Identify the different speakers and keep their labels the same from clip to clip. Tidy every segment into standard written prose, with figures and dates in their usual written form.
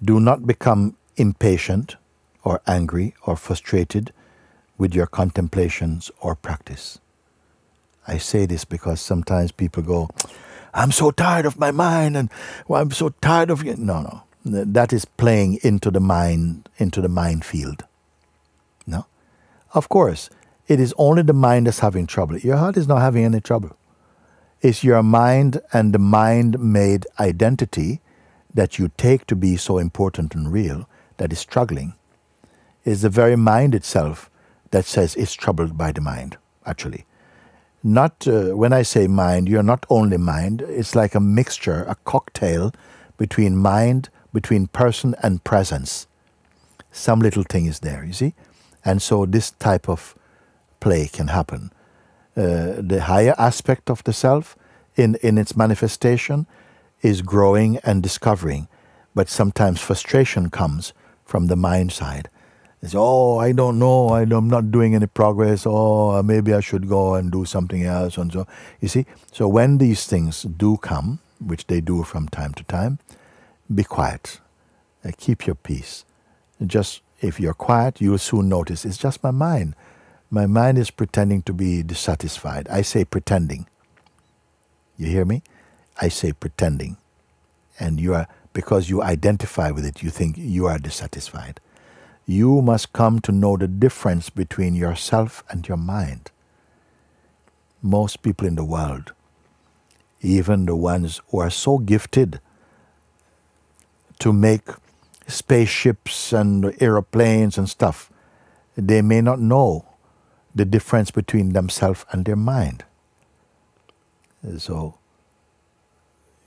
Speaker 1: Do not become impatient or angry or frustrated with your contemplations or practice. I say this because sometimes people go, I'm so tired of my mind, and well, I'm so tired of you. No. That is playing into the minefield. No? Of course, it is only the mind that's having trouble. Your heart is not having any trouble. It's your mind and the mind-made identity that you take to be so important and real that is struggling. It's the very mind itself that says it's troubled by the mind, actually. Not when I say mind, you're not only mind. It's like a mixture, a cocktail between mind, between person and presence. Some little thing is there, you see? And so this type of play can happen. The higher aspect of the self in its manifestation is growing and discovering. But sometimes frustration comes from the mind side. It's, oh, I don't know, I'm not doing any progress, or maybe I should go and do something else, and so. You see, so when these things do come, which they do from time to time, be quiet. Keep your peace. Just, if you're quiet, you'll soon notice, it's just my mind. My mind is pretending to be dissatisfied. I say pretending. You hear me? I say pretending. And you are, because you identify with it, you think you are dissatisfied. You must come to know the difference between yourself and your mind. Most people in the world, even the ones who are so gifted to make spaceships and aeroplanes and stuff, they may not know the difference between themselves and their mind. So,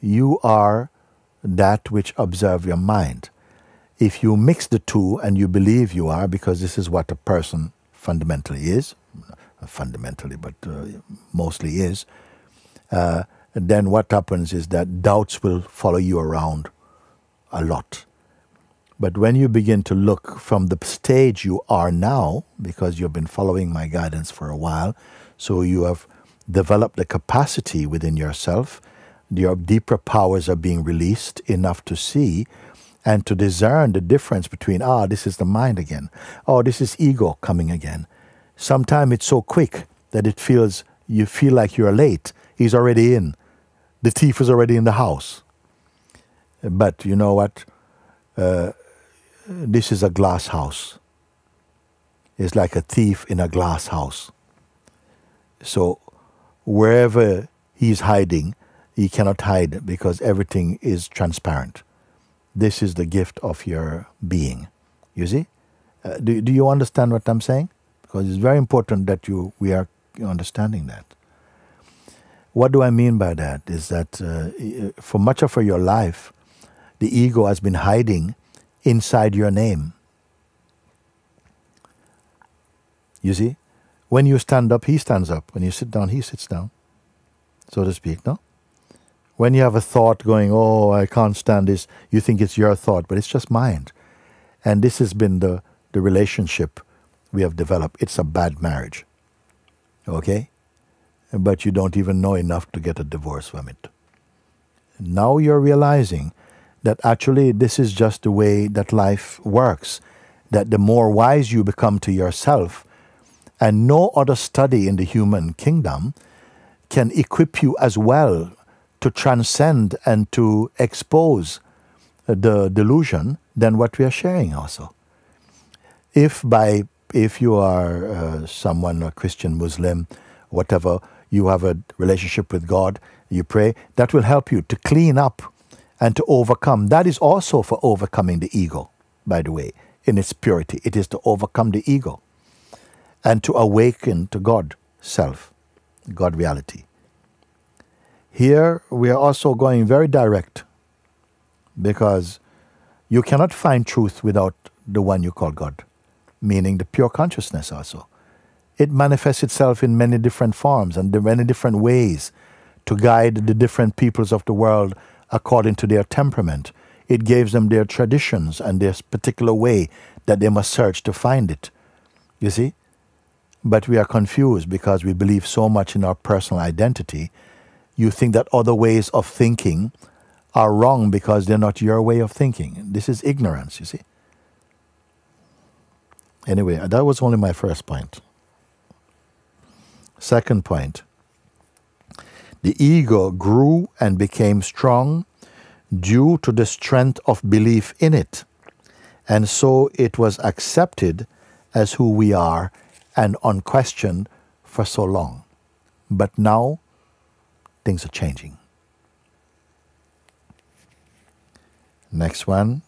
Speaker 1: you are that which observe your mind. If you mix the two and you believe you are, because this is what a person fundamentally is, fundamentally, but mostly is, then what happens is that doubts will follow you around a lot. But when you begin to look from the stage you are now, because you've been following my guidance for a while, so you have developed the capacity within yourself, your deeper powers are being released enough to see and to discern the difference between, this is the mind again. Oh, this is ego coming again. Sometimes it's so quick that you feel like you're late. He's already in. The thief is already in the house. But you know what? This is a glass house. It's like a thief in a glass house. So wherever he's hiding, he cannot hide because everything is transparent. This is the gift of your being. You see? Do you understand what I'm saying? Because it's very important that we are understanding that. What do I mean by that? Is that for much of your life, the ego has been hiding inside your name. You see? When you stand up, he stands up. When you sit down, he sits down. So to speak, no? When you have a thought going, oh, I can't stand this, you think it's your thought, but it's just mind. And this has been the relationship we have developed. It's a bad marriage. Okay? But you don't even know enough to get a divorce from it. Now you're realizing that actually this is just the way that life works. That the more wise you become to yourself, and no other study in the human kingdom can equip you as well to transcend and to expose the delusion than what we are sharing also. If you are someone, a Christian, Muslim, whatever, you have a relationship with God, you pray, that will help you to clean up and to overcome. That is also for overcoming the ego, by the way, in its purity. It is to overcome the ego and to awaken to God, self, God reality. Here we are also going very direct, because you cannot find truth without the one you call God, meaning the pure consciousness also. It manifests itself in many different forms and in many different ways to guide the different peoples of the world according to their temperament. It gives them their traditions and their particular way that they must search to find it. You see? But we are confused because we believe so much in our personal identity. You think that other ways of thinking are wrong because they're not your way of thinking. This is ignorance, you see. Anyway, that was only my first point. Second point. The ego grew and became strong due to the strength of belief in it. And so it was accepted as who we are and unquestioned for so long. But now, things are changing. Next one.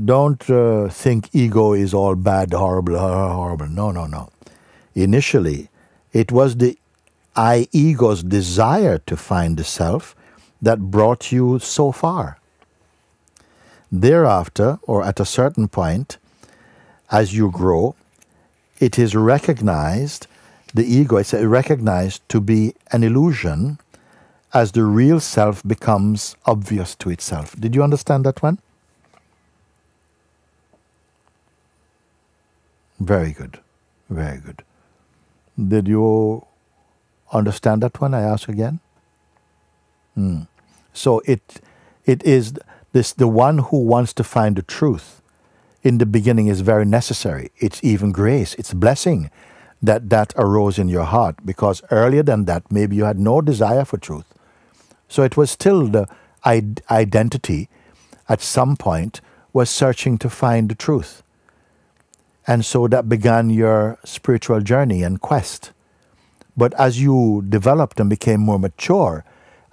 Speaker 1: Don't think ego is all bad, horrible, horrible. No, no, no. Initially, it was the I-ego's desire to find the self that brought you so far. Thereafter, or at a certain point, as you grow, it is recognized, the ego is recognized to be an illusion as the real self becomes obvious to itself. Did you understand that one? Very good. Very good. Did you understand that one? I ask again. So it is this, the one who wants to find the truth in the beginning is very necessary. It's even grace, it's blessing that arose in your heart, because earlier than that maybe you had no desire for truth. So it was still the identity at some point was searching to find the truth. And so that began your spiritual journey and quest. But as you developed and became more mature,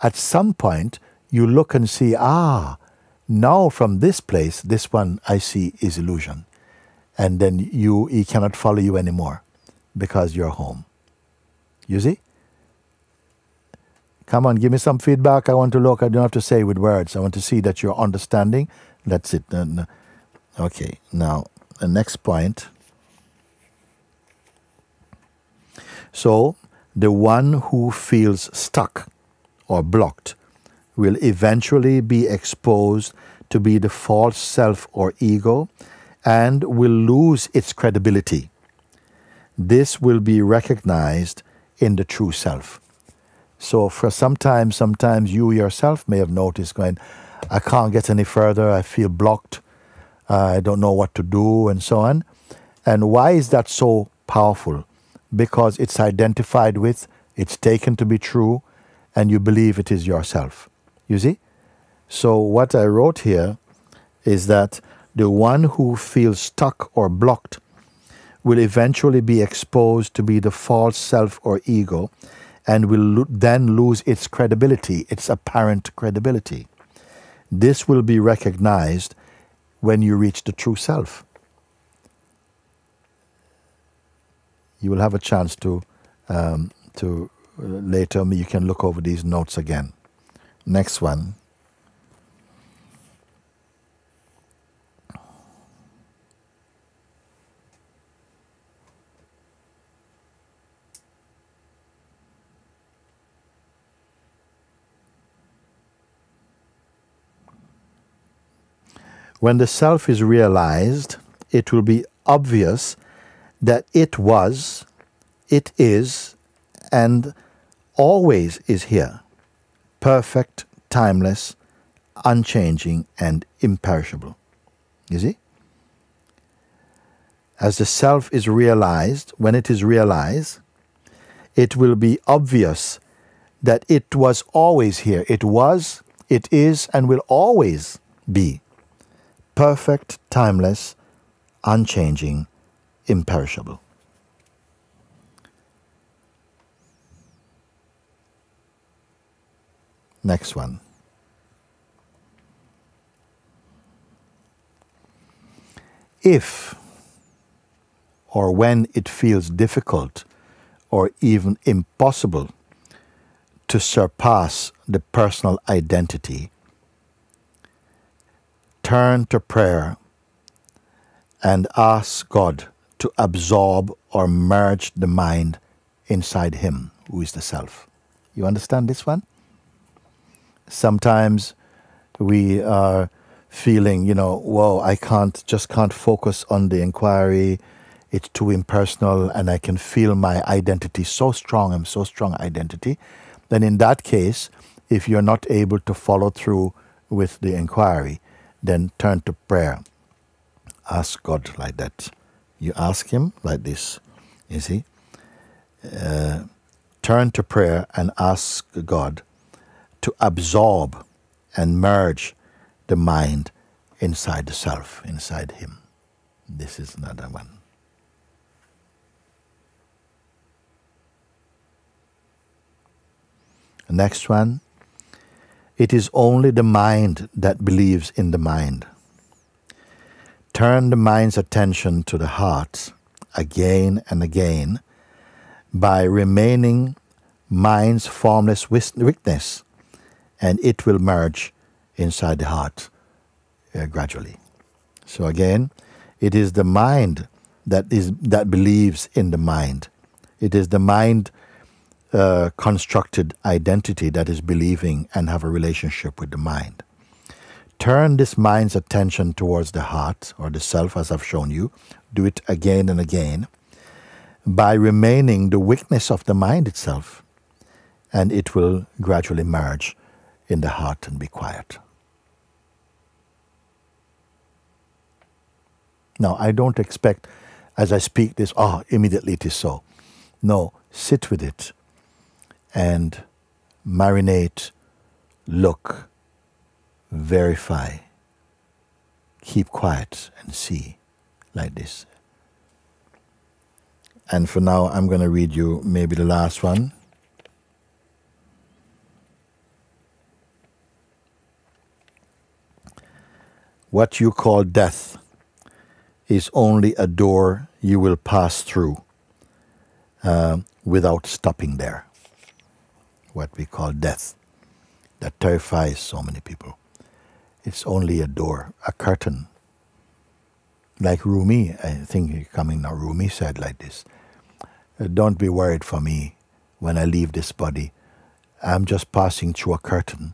Speaker 1: at some point you look and see, now from this place, this one I see is illusion. And then he cannot follow you anymore because you're home. You see? Come on, give me some feedback. I want to look. I don't have to say with words. I want to see that you're understanding. That's it. Okay, now the next point. So, the one who feels stuck or blocked will eventually be exposed to be the false self or ego and will lose its credibility. This will be recognized in the true self. So for sometimes you yourself may have noticed going, I can't get any further, I feel blocked, I don't know what to do, and so on. And why is that so powerful? Because it's identified with, it's taken to be true, and you believe it is yourself. You see? So what I wrote here is that the one who feels stuck or blocked will eventually be exposed to be the false self or ego, and will then lose its credibility, its apparent credibility. This will be recognized when you reach the true self. You will have a chance to later, you can look over these notes again. Next one. When the self is realized, it will be obvious that it was, it is, and always is here, perfect, timeless, unchanging, and imperishable. You see? As the self is realized, when it is realized, it will be obvious that it was always here. It was, it is, and will always be. Perfect, timeless, unchanging, imperishable. Next one. If or when it feels difficult or even impossible to surpass the personal identity, turn to prayer and ask God to absorb or merge the mind inside Him, who is the self. You understand this one? Sometimes we are feeling, whoa, I just can't focus on the inquiry. It's too impersonal, and I can feel my identity so strong. I'm so strong identity. then in that case, if you're not able to follow through with the inquiry, then turn to prayer. Ask God like that. You ask Him like this, you see. Turn to prayer and ask God to absorb and merge the mind inside the self, inside Him. This is another one. The next one. It is only the mind that believes in the mind. Turn the mind's attention to the heart again and again by remaining mind's formless witness, and it will merge inside the heart gradually. So again, it is the mind that believes in the mind. It is the mind constructed identity that is believing and have a relationship with the mind. Turn this mind's attention towards the heart or the self, as I've shown you. Do it again and again by remaining the witness of the mind itself, and it will gradually merge in the heart and be quiet. Now, I don't expect, as I speak this, immediately it is so. No, sit with it and marinate, look, verify, keep quiet and see, like this. And for now, I'm going to read you maybe the last one. What you call death is only a door you will pass through without stopping there. What we call death, that terrifies so many people. It's only a door, a curtain. Like Rumi, I think coming now, Rumi said like this, don't be worried for me when I leave this body. I'm just passing through a curtain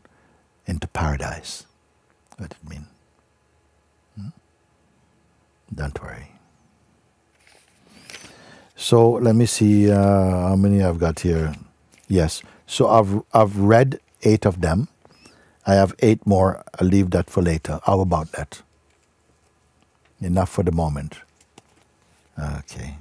Speaker 1: into paradise. What does it mean? Don't worry. So let me see how many I've got here. Yes. So I've read 8 of them. I have 8 more. I'll leave that for later. How about that? Enough for the moment. Okay.